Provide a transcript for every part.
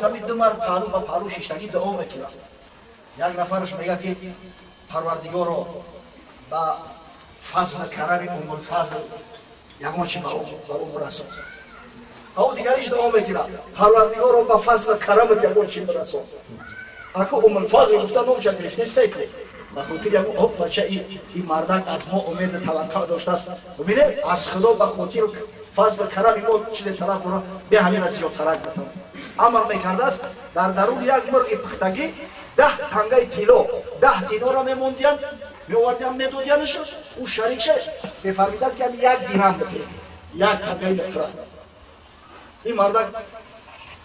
همین دو مرد پهلو و پهلو شیشتگی دوام میکنه. یک نفرش میگه که پروردگار رو با فضل کرم ام الفضل یگان چی با اون برسون. او دیگریش دوام میکنه پروردگار رو با فضل کرم یگان چی برسون. اکو ام الفضل گفته نمیشه گرفت نیست که بخاطر یگان او بچه این مردک از ما امید توقع داشته است. ببینه از خدا بخاطر فضل کرم ما چیز طرف برا به همین از زیاد ترک بتون. امر میکرده است در درون یک مرغ پختگی 10 تنگه طلا 10 دینار را میموندیان میوردیان میدودیانش او شریک شه بفرمید است که هم 1 درهم بده 1 تنگه لتر این مردک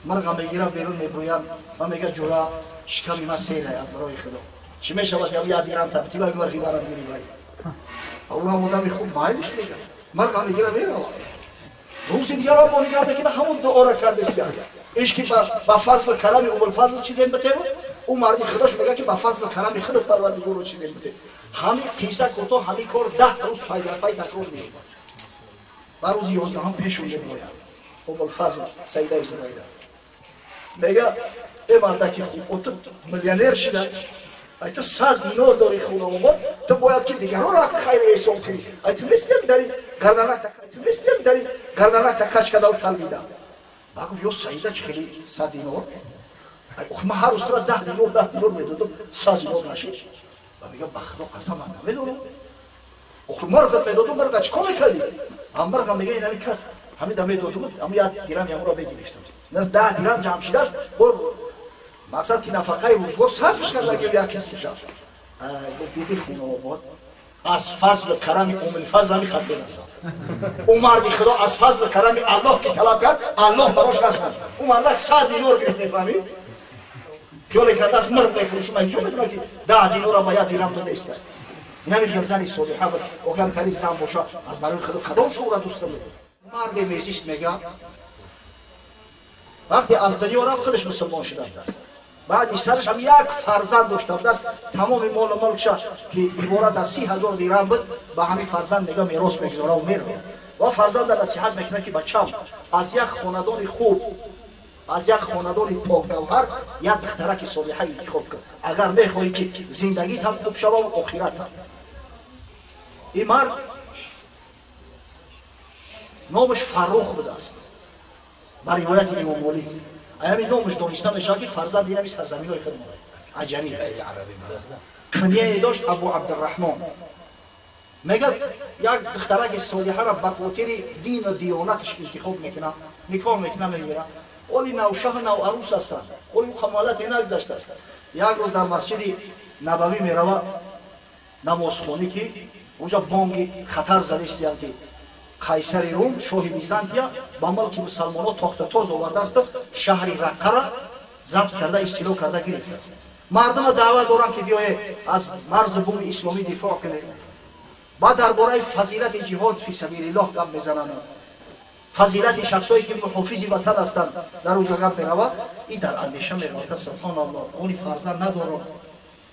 مرغ میگیره بیرون میبرویان و میگه جورا شکمی ما سیل است از برای خدا چی میشود هم 1 درهم تبتی و مرغی برام میری بری اون آدمی خوب مایلش میگه مرغ میگیره میره روزی دیگر هم ما نگاه بکنه همون دعا را کرده است عشقی با فضل کرم ام الفضل چیزی بده اون مردی خودش میگه که با فضل کرم خود پروردگار رو چیزی بده همین قصه کوتاه همین کار 10 روز پای تکرار میشه و روز 11 هم پیش اومد میاد ام الفضل سیده اسماعیل میگه این مرد که خوب میلیونر شده ای تو 100 دینار داری خونه اومد تو باید که دیگران را خیر احسان کنی ای تو میستیم داری گردنک تکش کده و تلمیده بگم یا سعیده چه خیلی 100 دینار من هر روز تو را 10 دینار میدادم 100 دینار نشد و میگم بخدا قسم من نمیدونم مرغت میدادم مرغ چکا میکردی هم مرغ میگه این همین کس همین دم میدادم اما 1 درهم یمو را بگرفتم نه 10 درهم جمع شده است مقصد که نفقه روزگار صرفش کرده که یک کس میشه دیدی خونه آباد از فضل کرم ام الفضل همی خط برسد اون مردی خدا از فضل کرم الله که طلب کرد الله براش رسد اون مردک 100 دینار گرفت میفهمی پیاله کرده است مرد میفروشم اینجا میدونم که 10 دینار را باید دیرم داده است نمیگم زنی صالحه بود او کم تری زن باشه از برای خدا کدام شغل دوست داره مرد میزیست میگه وقتی از دنیا رفت خودش مسلمان شده است بعد سرش هم یک فرزند داشته است تمام مال و ملکش که عبارت از 30,000 درهم بود به همین فرزند میگه میراث میگذاره و میره و فرزند نصیحت میکنه که بچه‌م از یک خاندان خوب از یک خاندان پاک‌گوهر یک دخترک صالحه انتخاب کن اگر میخواهی که زندگیت هم خوب شود و آخرت هم این مرد نامش فرخ بوده است بر روایت امام مالی همین نامش دانسته میشه که فرزند اینمی سرزمین‌های خود ما عجمی کنیه داشت ابو عبدالرحمن میگه یک دخترک صالحه را به خاطر دین و دیانتش انتخاب میکنه نکاح میکنه میگیره ولی نوشاه نو عروس هستند ولی خمالت نگذشته است یک روز در مسجد نبوی میروه نمازخوانی که اونجا بانگ خطر زده است که قیصر روم شاه بیزانتیا با ملک مسلمانان تخت تاز آورده است شهر رقه را ضبط کرده استیلا کرده گرفته است مردم دعوت دارند که بیاید از مرز بوم اسلامی دفاع کنید بعد درباره فضیلت جهاد فی سبیل الله گپ میزنند فضیلت شخصایی که محافظ وطن هستند در اونجا گپ میروه این در اندیشه میروه سبحان الله ولی فرزند ندارم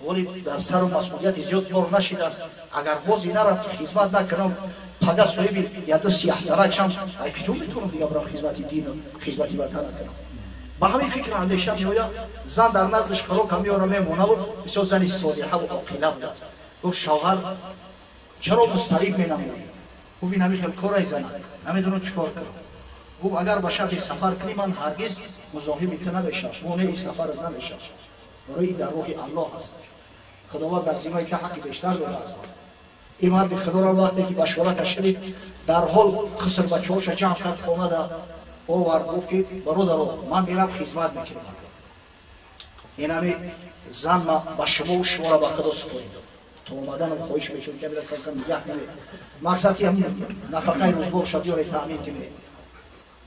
ولی در سر و مسئولیت زیاد بار نشده است اگر بازی نرم خدمت نکنم پگه صاحب یا دو سیاه سرکم ای کجا میتونم دیگه برم خدمت دین و خدمت وطن کنم با همین فکر اندیشه میآید زن در نزدش خراک هم میاره میمونه و بسیار زنی صالحه و عاقله بود است گفت شوهر چرا مضطرب مینمایی گفت این همین کارای زن نمیدونم چیکار کنم گفت اگر به شب سفر کنی من هرگز مزاحم تو نمیشم مانع این سفر نمیشم برای در روح الله است خداوند در زمینه که حقی بیشتر داره از ما این مرد خدا را وقتی که مشورتش شنید در حال خسر بچه‌هاش جمع کرد خانه را آورد گفت که برادر من میرم خدمت میکنم این همین زن با شما و شما را به خدا سپردم تو اومدن خواهش میکنم که برم نگه کنید مقصد که همین نفقه روزگار شدی را تامین کنید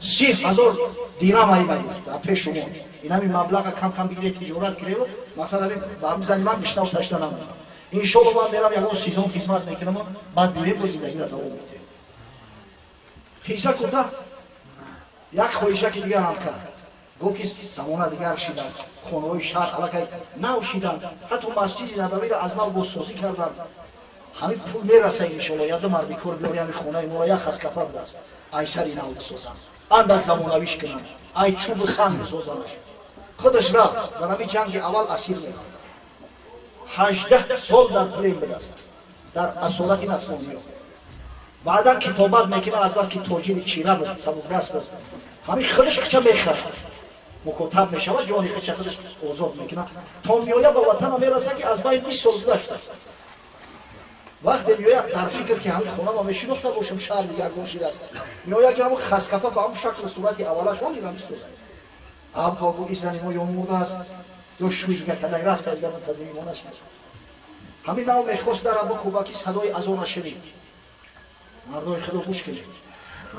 30,000 درهم میگفت در پیش شما این همین مبلغ کم کم بگیرید تجارت کنید مقصد همین برام زنی من بیشتر و تشتر نمیدم این شغل من میرم یک روز 13 خدمت میکنم بعد بیایم با زندگی را دوام میدیم خیزه کوتاه یک خواهشه که دیگر هم کرد گفت که زمان دیگر شده است خانه‌های شهر علاقه نو شدند حتی مسجد نبوی را از نو بازسازی کردند همین پول میرسه انشالله یاد مردی کار بیاری همین خونه مولا یک خس کفر بدست ای سری نو بسازم اندک زمانویش کنم ای چوب و سنگ بسازمش خودش رفت در همین جنگ اول اسیر میخواد 18 سال در پلین بدست در اسارت نصرانیان بعدا کتابت میکنه از بس که تاجر چیره بود سبکدست بود همین خودش خچه میخره مکاتب میشود جانی خچه خودش آزاد میکنه تا میآید به وطن میرسه که از بین 20 سال گذشته است وقتی میآید در فکر که همین خونه ما میشناخته باشم شهر دیگر گمشیده است میآید که همون خسکفه به همون شکل صورت اولش اون دیدم میسازه ابا گو این زنی ما یا مرده است یا شوی دیگر کلی رفته دیگر منتظر میمانه شد همین نو میخواست در ابا کوبکی صدای اذان شنید مردای خدا گوش کنید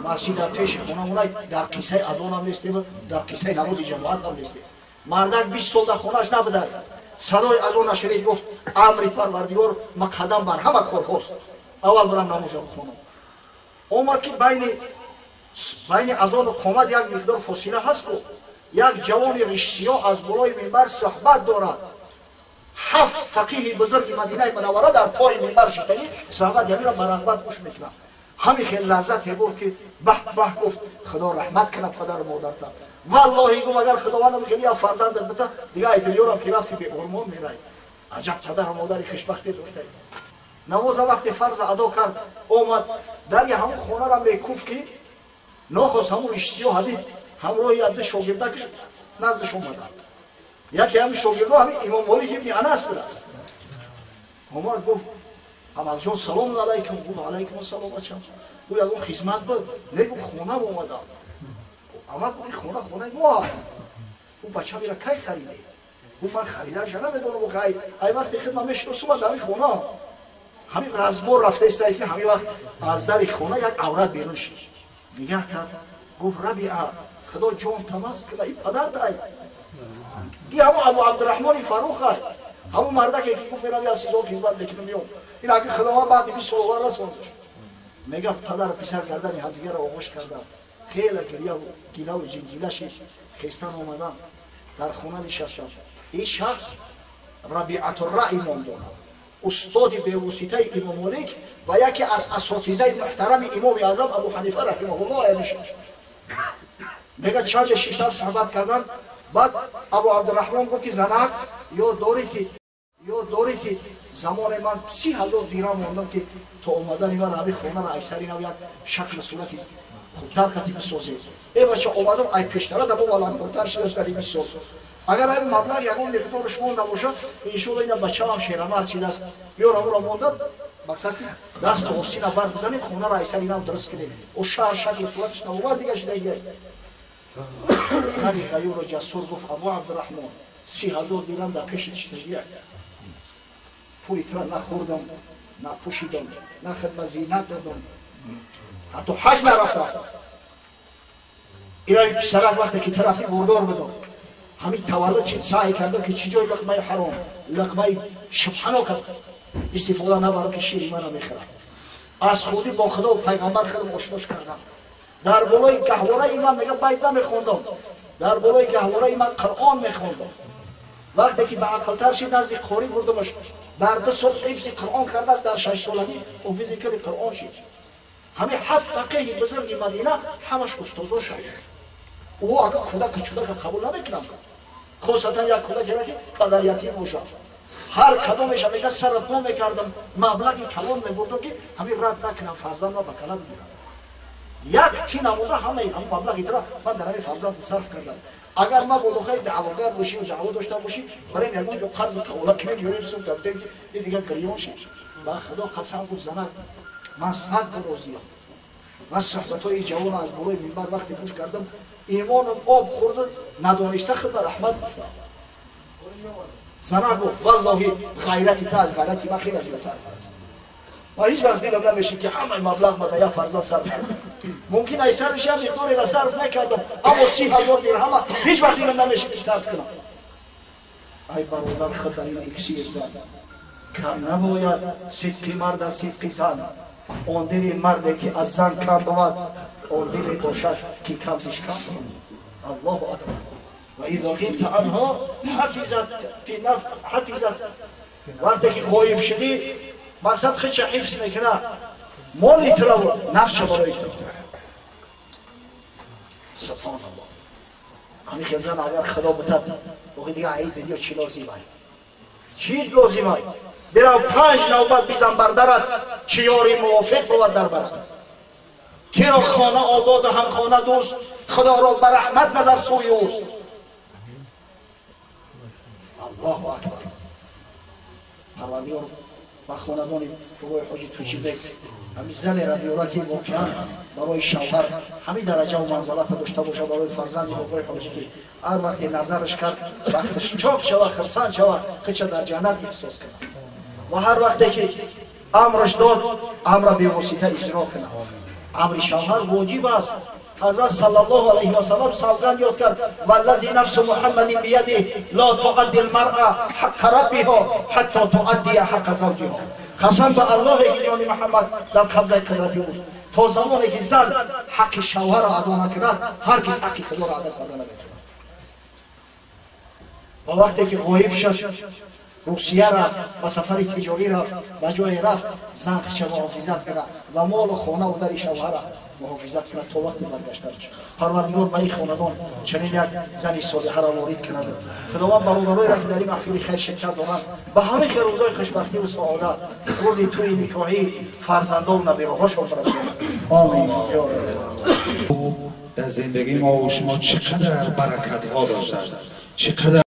مسجد در پیش خونه اونای در قصه اذان هم نیسته و در قصه نماز جماعت هم نیسته مردک 20 سال در خونهش نبوده صدای اذان شنید گفت امر پروردگار مقدم بر همه کار هست اول برم نماز بخونم اومد که بین اذان و قامت یک مقدار فاصله هست و یک جوان ریش سیاه از بالای منبر صحبت دارد 7 فقیه بزرگ مدینه منوره در پای منبر شیطانی صحبت یعنی را برغبت گوش میکنن همین خیلی لذت بود که به به گفت خدا رحمت کنه پدر و مادرت والله گفت اگر خداوند خیلی فرزندت بده دیگه ایدلیورم که رفتی به ارمان میرای عجب پدر و مادر خوشبختی داشته نماز وقتی فرض ادا کرد اومد در همون خونه را میکوفت که ناخواست همون ریش سیاه حدید همراه یاد شاگرده که نزدش اومدن یکی همین شاگرده همین امام مالک ابن انس است اومد گفت امام جان سلام علیکم گفت علیکم السلام بچم گفت اون خدمت بود نگو خونه اومدم اما گفت خونه ما اون بچه میره کی خریده گفت من خریدارش نمیدونم و ای وقتی خدمت میشناسم در همین خونه همین رزبور رفته است که همین وقت از در خونه یک عورت بیرون شد نگاه کرد گفت ربیعه خدا جان تماس کنه این پدر دای این همون ابو عبدالرحمن فاروق است همون مرده که گفت میرم یا سیدو خدمت میکنم میام این اگه خداوند بعد 20 سال رسوندش میگه پدر و پسر کردن همدیگه را آغوش کردن خیلی گریه و جنگیلش خستن اومدن در خونه نشستن این شخص ربیعة الرأی نام دارد استاد به واسطه امام مالک و یکی از اساتذه محترم امام اعظم ابو حنیفه رحمه الله میشه میگه چند 6 تا صحبت کردن بعد ابو عبدالرحمن گفت که زنک یا داری که زمان من 30,000 دیرهم موندم که تا اومدن من همین خونه را ایسری نو یک شکل صورتی خوبتر کتی بسازه ای بچه اومدم ای پیشتره دبو والانگلتر شده است کتی بساز اگر این مبلغ یکون مقدارش مونده باشه انشالله این بچه هم شیرمر چیده است بیارم را موندد مقصد که دست و سینه بر بزنیم خونه را ایسری نو درست کنیم و شکل صورتش نوباد دیگه شده ایه زنی غیور و جسور گفت ابو عبدالرحمن 30,000 دیرهم در پیشت شده پولی تر نخوردم نپوشیدم نه خدمت زینت دادم حتی حج نرفتم ایرانی پسرک وقتی که طرفی بردار بدم همین تولد چید سعی کردم که چجای لقمه حرام لقمه شبحنو کرد استفاده نبرم که شیر من میخورم از خودی با خدا و پیغمبر خودم آشناش کردم در بالای گهواره من میگه بیت نمیخوندم در بالای گهواره من قرآن میخوندم وقتی که به عقلتر شد نزدیک قاری بردمش در 2 سال حفظ قرآن کرده است در 6 سالگی حافظ کلی قرآن شد همه 7 فقیه بزرگ مدینه همش استادا شد او اگر کودک چودک قبول نمیکنم خاصتا یک کودک که پدر یتیم باشه هر کدومش میگه سرت نمیکردم مبلغی کلان میبردم که همین رد نکنم فرزند را به کلان میگیرم یک تی نموده همه مبلغی را من در همین فرزند صرف کردم اگر ما بودوخای دعواگر باشی و دعوا داشته باشی برای میگم جو قرض قولت کنیم میوریم سو کردیم که این دیگه گریون شد با خدا قسم گفت زند من 100 روزی من صحبتای جوان از بالای منبر وقتی گوش کردم ایمانم آب خورد ندانسته خود رحمت گفتم زند گفت والله غیرتی تا از غیرتی من خیلی زیادتر است و هیچ وقت دیدم نمیشه که همه مبلغ ما یا فرضا صرف کنم ممکن ایسرش هم مقداری را صرف نکردم اما 30,000 دیرهم هیچ وقت دیدم نمیشه که صرف کنم ای برادر خود در این اکسیر زن کم نباید صدق مرد از صدق زن آن دل مردی که از زن کم بود آن دل باشد که کمزش کم بود الله اکبر و اذا غبت عنها حفظت وقتی که غایب شدی مقصد خودش حفظ میکنه مالی تو رو نفس برای تو. سبحان الله. همین خیزان اگر خدا بتد وقتی دیگه عید بدیو چی لازمه؟ چی لازمه؟ برو 5 نوبت بیزن بردارد چی یاری موافق بود در برد. که را خانه آباد و هم خانه دوست خدا را بر رحمت نظر سوی اوست. الله اکبر. پروردگار با خاندان بابای حاجی توچی بک همین زن را بیاره که واقعا برای شوهر همین درجه و منزلت داشته باشه برای فرزند بابای حاجی که هر وقت نظرش کرد وقتش چاک شود خرسند شود خودش در جنت احساس کنه و هر وقتی که امرش داد امر به واسطه اجرا کنه. امر شوهر واجب است. حضرت صلی الله علیه و سلم سوگند یاد کرد والذی نفس محمد بیده لا تؤدی المرأة حق ربها حتی تؤدی حق زوجها. قسم به الله که جان محمد در قبضه قدرت اوست تا زمانی که زن حق شوهر را ادا نکند هرگز حق خدا را ادا کردن نمیتواند. و وقتی که غایب شد روسیه رفت و سفر تجاری رفت و جای رفت زن خودش محافظت کنه و مال و خانه و در شوهر را محافظت کنه تا وقتی برگشته شد. پروردگار به این خاندان چنین یک زن صالحه را وارد کنه. خداوند برادرایی را که در این محفل خیر شرکت دارند به همه روزهای خوشبختی و سعادت روز توی نکاحی فرزندان و نبیره‌هاشون برساند. آمین یا رب. در زندگی ما و شما چقدر برکت ها داشته است، چقدر